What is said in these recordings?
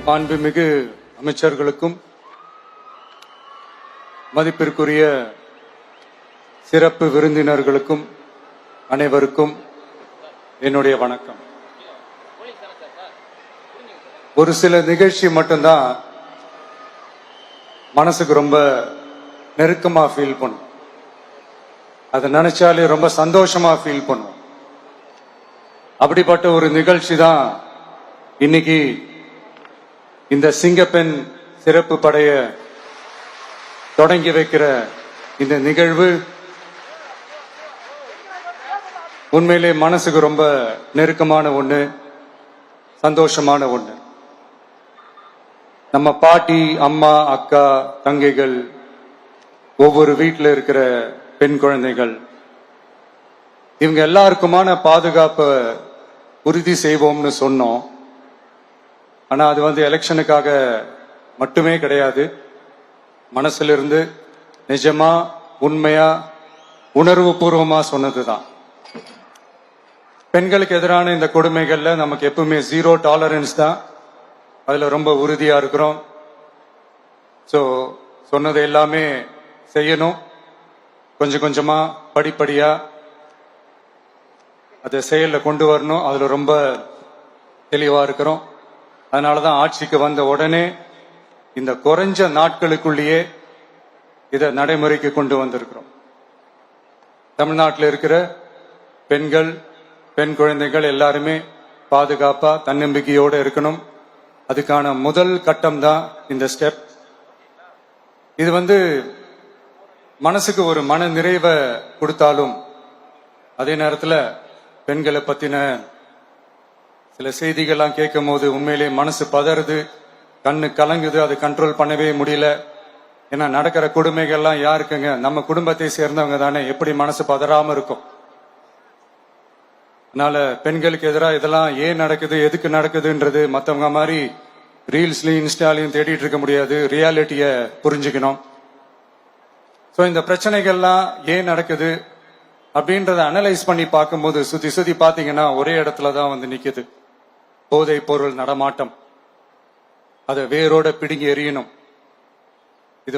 மாண்புமிகு அமைச்சர்களுக்கும் மதிப்பிற்குரிய சிறப்பு விருந்தினர்களுக்கும் அனைவருக்கும் என்னுடைய வணக்கம். ஒரு சில நிகழ்ச்சி மட்டும்தான் மனசுக்கு ரொம்ப நெருக்கமா ஃபீல் பண்ணும். அதை நினைச்சாலே ரொம்ப சந்தோஷமா ஃபீல் பண்ணும். அப்படிப்பட்ட ஒரு நிகழ்ச்சி தான் இன்னைக்கு இந்த சிங்கப்பெண் சிறப்பு படைய தொடங்கி வைக்கிற இந்த நிகழ்வு. உண்மையிலே மனசுக்கு ரொம்ப நெருக்கமான ஒண்ணு, சந்தோஷமான ஒண்ணு. நம்ம பாட்டி, அம்மா, அக்கா, தங்கைகள், ஒவ்வொரு வீட்டில் இருக்கிற பெண் குழந்தைகள், இவங்க எல்லாருக்குமான பாதுகாப்பை உறுதி செய்வோம்னு சொன்னோம். ஆனா அது எலெக்ஷனுக்காக மட்டுமே கிடையாது. மனசுல இருந்து நிஜமா, உண்மையா, உணர்வு பூர்வமா சொன்னதுதான். பெண்களுக்கு எதிரான இந்த கொடுமைகள்ல நமக்கு எப்பவுமே 0 டாலரன்ஸ் தான். அதுல ரொம்ப உறுதியா இருக்கிறோம். சோ சொன்னது எல்லாமே செய்யணும். கொஞ்சம் கொஞ்சமா, படிப்படியா அதை செயல்ல கொண்டு வரணும். அதுல ரொம்ப தெளிவா இருக்கிறோம். அதனாலதான் ஆட்சிக்கு வந்த உடனே இந்த குறைஞ்ச நாட்களுக்குள்ளேயே இதை நடைமுறைக்கு கொண்டு வந்திருக்கிறோம். தமிழ்நாட்டில் இருக்கிற பெண்கள், பெண் குழந்தைகள் எல்லாருமே பாதுகாப்பா, தன்னம்பிக்கையோடு இருக்கணும். அதுக்கான முதல் கட்டம் தான் இந்த ஸ்டெப். இது மனசுக்கு ஒரு மன நிறைவை கொடுத்தாலும், அதே நேரத்தில் பெண்களை பத்தின சில செய்திகள்லாம் கேட்கும் போது உண்மையிலே மனசு பதறுது, கண்ணு கலங்குது. அது கண்ட்ரோல் பண்ணவே முடியல. ஏன்னா நடக்கிற கொடுமைகள்லாம் யாருக்குங்க? நம்ம குடும்பத்தை சேர்ந்தவங்க தானே. எப்படி மனசு பதறாம இருக்கும்? அதனால பெண்களுக்கு எதிராக இதெல்லாம் ஏன் நடக்குது, எதுக்கு நடக்குதுன்றது மற்றவங்க மாதிரி ரீல்ஸ்லயும் இன்ஸ்டாலையும் தேடிட்டு இருக்க முடியாது. ரியாலிட்டிய புரிஞ்சுக்கணும். ஸோ இந்த பிரச்சனைகள்லாம் ஏன் நடக்குது அப்படின்றத அனலைஸ் பண்ணி பார்க்கும்போது சுத்தி சுத்தி பாத்தீங்கன்னா ஒரே இடத்துல தான் நிக்குது. போதை பொருள் நடமாட்டம். அதை வேரோட பிடுங்கி எறியணும். இது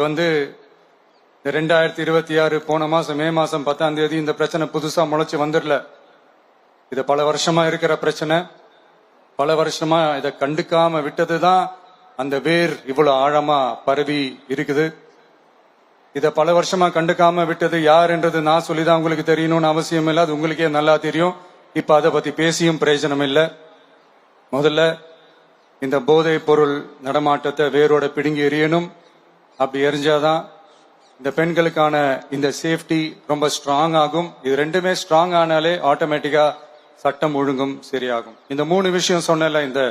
2026 போன மாசம் மே மாசம் 10ஆம் தேதி இந்த பிரச்சனை புதுசா முளைச்சு வந்துடல. இது பல வருஷமா இருக்கிற பிரச்சனை. பல வருஷமா இதை கண்டுக்காம விட்டதுதான் அந்த வேர் இவ்வளவு ஆழமா பரவி இருக்குது. இத பல வருஷமா கண்டுக்காம விட்டது யாருன்றது நான் சொல்லிதான் உங்களுக்கு தெரியணும்னு அவசியம் இல்லை. அது உங்களுக்கே நல்லா தெரியும். இப்ப அதை பத்தி பேசியும் பிரயோஜனம் இல்லை. முதல்ல இந்த போதை பொருள் நடமாட்டத்தை வேரோட பிடுங்கி எறியணும். அப்படி எரிஞ்சாதான் இந்த பெண்களுக்கான இந்த சேஃப்டி ரொம்ப ஸ்ட்ராங் ஆகும். இது ரெண்டுமே ஸ்ட்ராங் ஆனாலே ஆட்டோமேட்டிக்கா சட்டம் ஒழுங்கும் சரியாகும். இந்த 3 விஷயம் சொன்னல, இந்த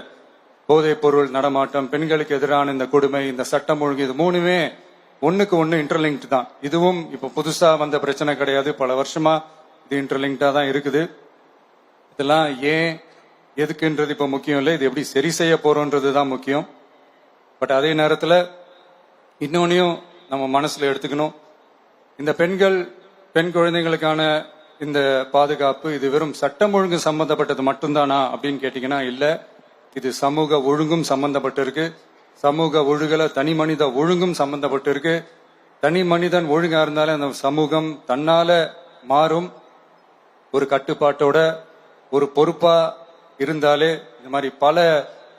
போதை பொருள் நடமாட்டம், பெண்களுக்கு எதிரான இந்த கொடுமை, இந்த சட்டம் ஒழுங்கு, இது 3மே ஒண்ணுக்கு ஒண்ணு இன்டர்லிங்க்ட் தான். இதுவும் இப்ப புதுசா வந்த பிரச்சனை கிடையாது. பல வருஷமா இது இன்டர்லிங்க்டா தான் இருக்குது. இதெல்லாம் ஏன், எதுக்குன்றது இப்ப முக்கியம் இல்லை. இது எப்படி சரி செய்ய போறோம்ன்றது தான் முக்கியம். பட் அதே நேரத்தில் இன்னொன்னையும் நம்ம மனசுல எடுத்துக்கணும். இந்த பெண் குழந்தைகளுக்கான இந்த பாதுகாப்பு இது வெறும் சட்டம் ஒழுங்கு சம்பந்தப்பட்டது மட்டும்தானா அப்படின்னு கேட்டீங்கன்னா இல்ல. இது சமூக ஒழுங்கும் சம்பந்தப்பட்டு இருக்கு. சமூக ஒழுகல தனி மனித ஒழுங்கும் சம்பந்தப்பட்டு இருக்கு. தனி மனிதன் ஒழுங்கா இருந்தாலே அந்த சமூகம் தன்னால மாறும். ஒரு கட்டுப்பாட்டோட, ஒரு பொறுப்பா இருந்தாலே இந்த மாதிரி பல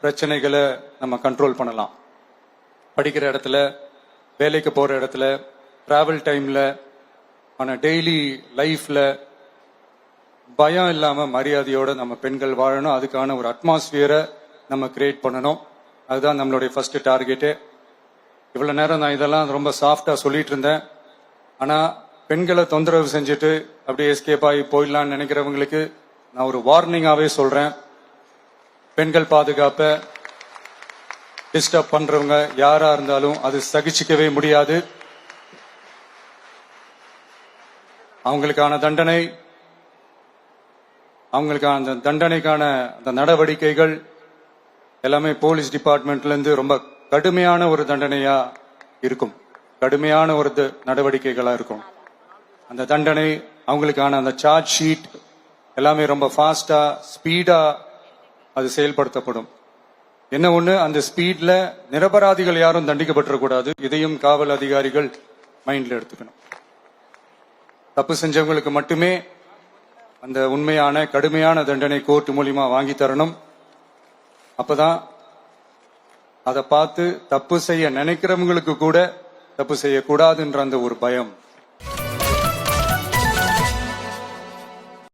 பிரச்சனைகளை நம்ம கண்ட்ரோல் பண்ணலாம். படிக்கிற இடத்துல, வேலைக்கு போற இடத்துல, டிராவல் டைம்ல, ஆனா டெய்லி லைஃப்ல பயம் இல்லாம மரியாதையோட நம்ம பெண்கள் வாழணும். அதுக்கான ஒரு அட்மாஸ்பியரை நம்ம கிரியேட் பண்ணணும். அதுதான் நம்மளுடைய ஃபர்ஸ்ட் டார்கெட்டு. இவ்வளவு நேரம் நான் இதெல்லாம் ரொம்ப சாஃப்டா சொல்லிட்டு இருந்தேன். ஆனா பெண்களை தொந்தரவு செஞ்சுட்டு அப்படியே எஸ்கேப் ஆகி போயிடலான்னு நினைக்கிறவங்களுக்கு நான் ஒரு வார்னிங்காவே சொல்றேன். பெண்கள் பாதுகாப்பை டிஸ்டர்ப் பண்றவங்க யாரா இருந்தாலும் அது சகிச்சுக்கவே முடியாது. அவங்களுக்கான தண்டனைக்கான அந்த நடவடிக்கைகள் எல்லாமே போலீஸ் டிபார்ட்மெண்ட்ல இருந்து ரொம்ப கடுமையான ஒரு தண்டனையா இருக்கும். கடுமையான ஒரு நடவடிக்கைகளா இருக்கும். அந்த தண்டனை, அவங்களுக்கான அந்த சார்ஜ் ஷீட் எல்லாமே ரொம்ப ஃபாஸ்டா, ஸ்பீடா அது செயல்படுத்தப்படும். என்ன ஒண்ணு, அந்த ஸ்பீட்ல நிரபராதிகள் யாரும் தண்டிக்கப்பட்டிருக்கூடாது. இதையும் காவல் அதிகாரிகள் மைண்ட்ல எடுத்துக்கணும். தப்பு செஞ்சவங்களுக்கு மட்டுமே அந்த உண்மையான கடுமையான தண்டனை கோர்ட் மூலியமா வாங்கி தரணும். அப்பதான் அதை பார்த்து தப்பு செய்ய நினைக்கிறவங்களுக்கு கூட தப்பு செய்யக்கூடாதுன்ற அந்த ஒரு பயம்